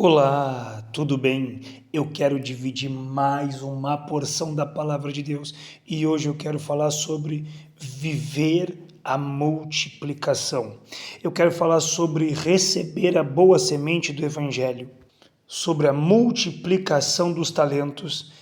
Olá, tudo bem? Eu quero dividir mais uma porção da palavra de Deus e hoje eu quero falar sobre viver a multiplicação. Eu quero falar sobre receber a boa semente do Evangelho, sobre a multiplicação dos talentos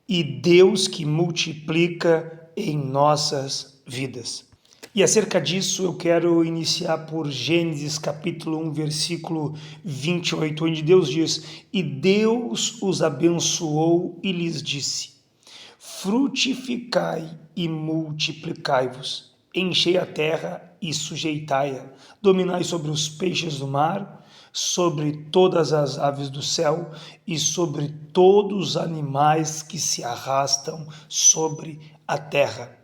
e Deus que multiplica em nossas vidas. E acerca disso eu quero iniciar por Gênesis capítulo 1, versículo 28, onde Deus diz: E Deus os abençoou e lhes disse: Frutificai e multiplicai-vos, enchei a terra e sujeitai-a, dominai sobre os peixes do mar, sobre todas as aves do céu e sobre todos os animais que se arrastam sobre a terra.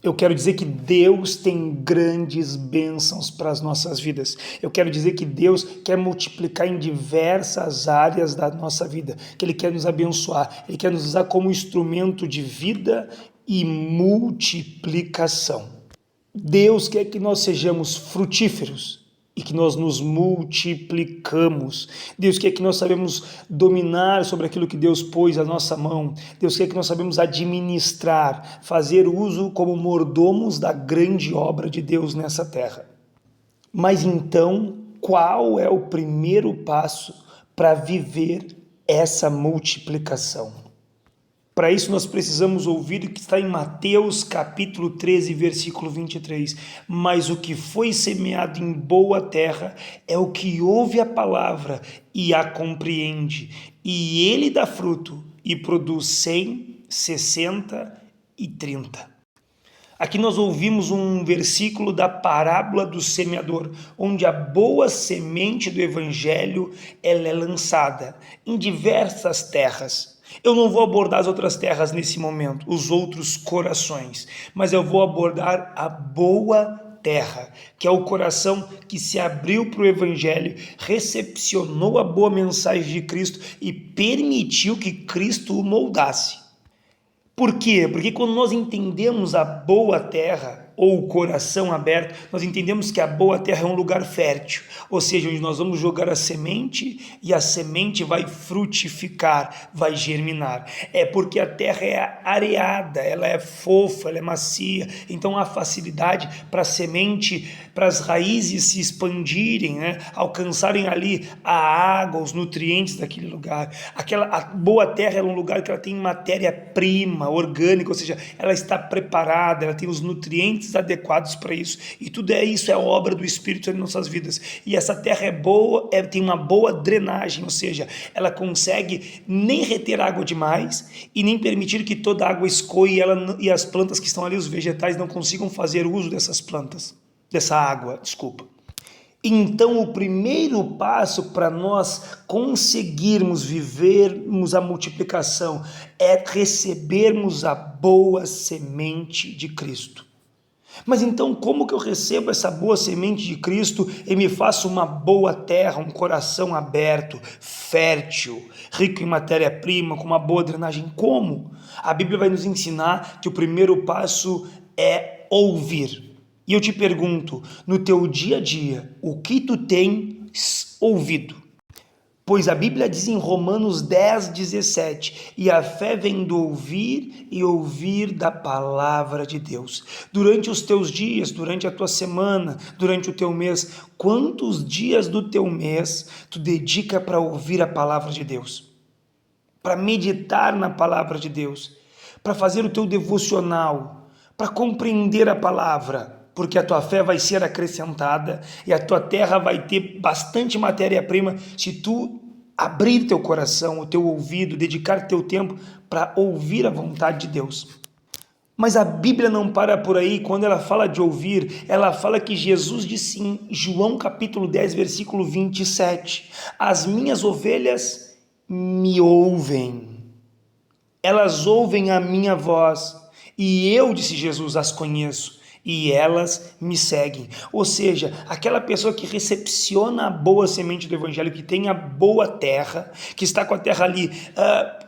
Eu quero dizer que Deus tem grandes bênçãos para as nossas vidas. Eu quero dizer que Deus quer multiplicar em diversas áreas da nossa vida, que Ele quer nos abençoar, Ele quer nos usar como instrumento de vida e multiplicação. Deus quer que nós sejamos frutíferos e que nós nos multiplicamos. Deus quer que nós sabemos dominar sobre aquilo que Deus pôs à nossa mão. Deus quer que nós sabemos administrar, fazer uso como mordomos da grande obra de Deus nessa terra. Mas então, qual é o primeiro passo para viver essa multiplicação? Para isso nós precisamos ouvir o que está em Mateus capítulo 13, versículo 23. Mas o que foi semeado em boa terra é o que ouve a palavra e a compreende. E ele dá fruto e produz 100, 60 e 30. Aqui nós ouvimos um versículo da parábola do semeador, onde a boa semente do evangelho ela é lançada em diversas terras. Eu não vou abordar as outras terras nesse momento, os outros corações, mas eu vou abordar a boa terra, que é o coração que se abriu para o Evangelho, recepcionou a boa mensagem de Cristo e permitiu que Cristo o moldasse. Por quê? Porque quando nós entendemos a boa terra, ou o coração aberto, nós entendemos que a boa terra é um lugar fértil, ou seja, onde nós vamos jogar a semente e a semente vai frutificar, vai germinar. É porque a terra é areada, ela é fofa, ela é macia, então há facilidade para a semente, para as raízes se expandirem, alcançarem ali a água, os nutrientes daquele lugar. A boa terra é um lugar que ela tem matéria-prima orgânica, ou seja, ela está preparada, ela tem os nutrientes adequados para isso, e tudo isso é obra do Espírito em nossas vidas. E essa terra é boa, tem uma boa drenagem, ou seja, ela consegue nem reter água demais e nem permitir que toda a água escoe e as plantas que estão ali, os vegetais, não consigam fazer uso dessa água, desculpa. Então, o primeiro passo para nós conseguirmos vivermos a multiplicação é recebermos a boa semente de Cristo. Mas então, como que eu recebo essa boa semente de Cristo e me faço uma boa terra, um coração aberto, fértil, rico em matéria-prima, com uma boa drenagem? Como? A Bíblia vai nos ensinar que o primeiro passo é ouvir. E eu te pergunto, no teu dia a dia, o que tu tens ouvido? Pois a Bíblia diz em Romanos 10, 17, e a fé vem do ouvir e ouvir da palavra de Deus. Durante os teus dias, durante a tua semana, durante o teu mês, quantos dias do teu mês tu dedica para ouvir a palavra de Deus? Para meditar na palavra de Deus? Para fazer o teu devocional? Para compreender a palavra? Porque a tua fé vai ser acrescentada e a tua terra vai ter bastante matéria-prima se tu abrir teu coração, o teu ouvido, dedicar teu tempo para ouvir a vontade de Deus. Mas a Bíblia não para por aí. Quando ela fala de ouvir, ela fala que Jesus disse em João capítulo 10, versículo 27, as minhas ovelhas me ouvem, elas ouvem a minha voz, e eu, disse Jesus, as conheço, e elas me seguem. Ou seja, aquela pessoa que recepciona a boa semente do evangelho, que tem a boa terra, que está com a terra ali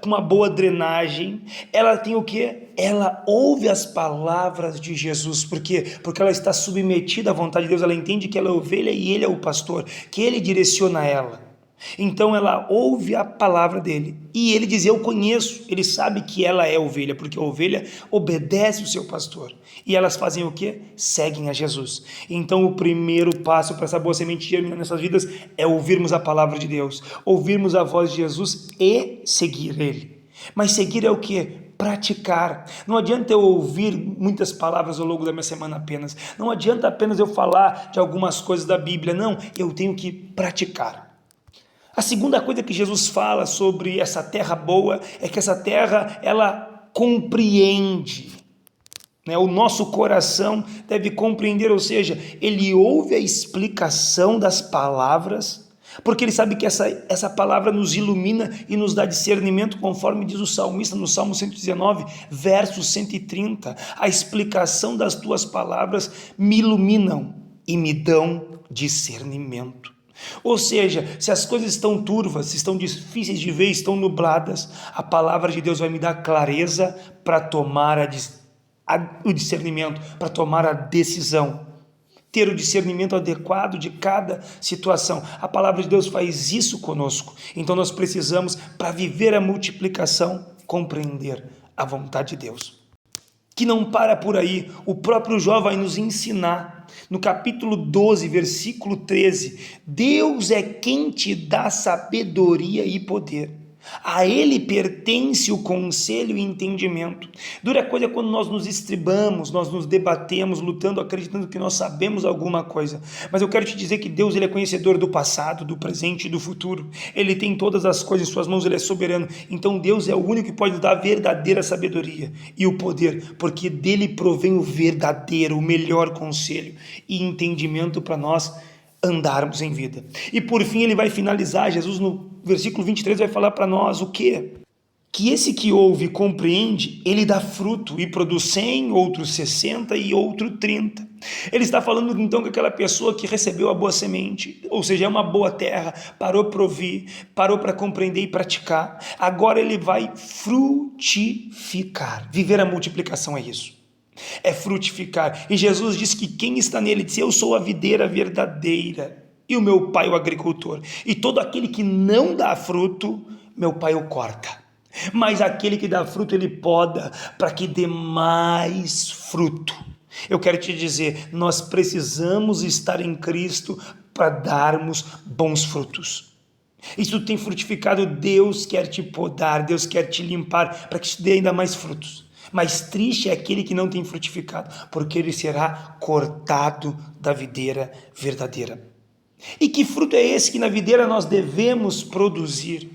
com uma boa drenagem, ela tem o quê? Ela ouve as palavras de Jesus. Por quê? Porque ela está submetida à vontade de Deus, ela entende que ela é ovelha e ele é o pastor, que ele direciona ela. Então ela ouve a palavra dele e ele diz: eu conheço. Ele sabe que ela é ovelha, porque a ovelha obedece o seu pastor. E elas fazem o quê? Seguem a Jesus. Então o primeiro passo para essa boa semente germinar nessas vidas é ouvirmos a palavra de Deus, ouvirmos a voz de Jesus e seguir ele. Mas seguir é o quê? Praticar. Não adianta eu ouvir muitas palavras ao longo da minha semana apenas. Não adianta apenas eu falar de algumas coisas da Bíblia. Não, eu tenho que praticar. A segunda coisa que Jesus fala sobre essa terra boa é que essa terra, ela compreende. O nosso coração deve compreender, ou seja, ele ouve a explicação das palavras, porque ele sabe que essa palavra nos ilumina e nos dá discernimento, conforme diz o salmista no Salmo 119, verso 130. A explicação das tuas palavras me iluminam e me dão discernimento. Ou seja, se as coisas estão turvas, estão difíceis de ver, estão nubladas, a palavra de Deus vai me dar clareza para tomar o discernimento, para tomar a decisão, ter o discernimento adequado de cada situação. A palavra de Deus faz isso conosco. Então nós precisamos, para viver a multiplicação, compreender a vontade de Deus. Que não para por aí, o próprio Jó vai nos ensinar, no capítulo 12, versículo 13, Deus é quem te dá sabedoria e poder, a ele pertence o conselho e entendimento. Dura coisa é quando nós nos estribamos, nós nos debatemos, lutando, acreditando que nós sabemos alguma coisa. Mas eu quero te dizer que Deus, ele é conhecedor do passado, do presente e do futuro. Ele tem todas as coisas em suas mãos, ele é soberano. Então Deus é o único que pode nos dar a verdadeira sabedoria e o poder, porque dele provém o verdadeiro, o melhor conselho e entendimento para nós andarmos em vida. E por fim ele vai finalizar, Jesus no versículo 23 vai falar para nós o quê? Que esse que ouve e compreende, ele dá fruto e produz 100, outro 60 e outro 30. Ele está falando então com aquela pessoa que recebeu a boa semente, ou seja, é uma boa terra, parou para ouvir, parou para compreender e praticar. Agora ele vai frutificar. Viver a multiplicação é isso. É frutificar. E Jesus diz que quem está nele, diz: eu sou a videira verdadeira e o meu pai o agricultor, e todo aquele que não dá fruto, meu pai o corta, mas aquele que dá fruto ele poda para que dê mais fruto. Eu quero te dizer, nós precisamos estar em Cristo para darmos bons frutos. Isso tem frutificado. Deus quer te podar, Deus quer te limpar para que te dê ainda mais frutos. Mas triste é aquele que não tem frutificado, porque ele será cortado da videira verdadeira. E que fruto é esse que na videira nós devemos produzir?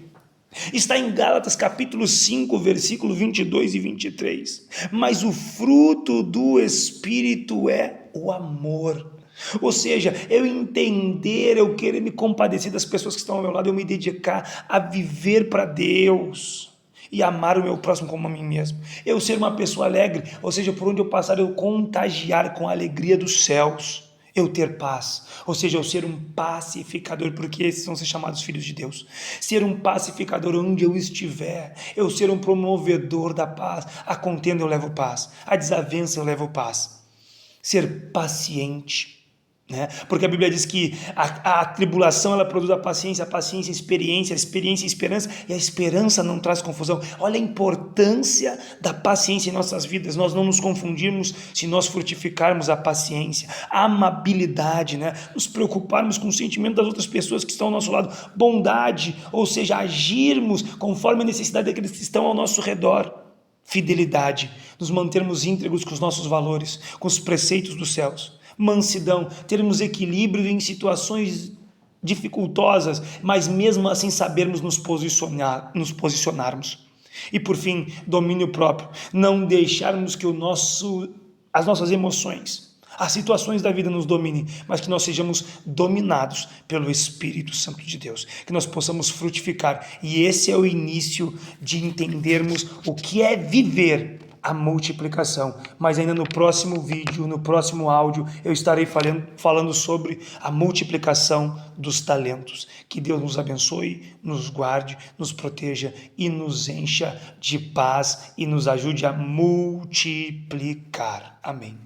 Está em Gálatas capítulo 5, versículo 22 e 23. Mas o fruto do Espírito é o amor. Ou seja, eu entender, eu querer me compadecer das pessoas que estão ao meu lado, eu me dedicar a viver para Deus e amar o meu próximo como a mim mesmo. Eu ser uma pessoa alegre, ou seja, por onde eu passar eu contagiar com a alegria dos céus. Eu ter paz, ou seja, eu ser um pacificador, porque esses vão ser chamados filhos de Deus. Ser um pacificador onde eu estiver, eu ser um promovedor da paz. A contenda eu levo paz, a desavença eu levo paz. Ser paciente, porque a Bíblia diz que a tribulação ela produz a paciência a experiência, a esperança, e a esperança não traz confusão. Olha a importância da paciência em nossas vidas. Nós não nos confundirmos se nós frutificarmos a paciência, a amabilidade, nos preocuparmos com o sentimento das outras pessoas que estão ao nosso lado, bondade, ou seja, agirmos conforme a necessidade daqueles que estão ao nosso redor, fidelidade, nos mantermos íntegros com os nossos valores, com os preceitos dos céus, mansidão, termos equilíbrio em situações dificultosas, mas mesmo assim sabermos nos posicionarmos. E por fim, domínio próprio, não deixarmos que as nossas emoções, as situações da vida nos dominem, mas que nós sejamos dominados pelo Espírito Santo de Deus, que nós possamos frutificar. E esse é o início de entendermos o que é viver a multiplicação. Mas ainda no próximo vídeo, no próximo áudio, eu estarei falando sobre a multiplicação dos talentos. Que Deus nos abençoe, nos guarde, nos proteja e nos encha de paz e nos ajude a multiplicar. Amém.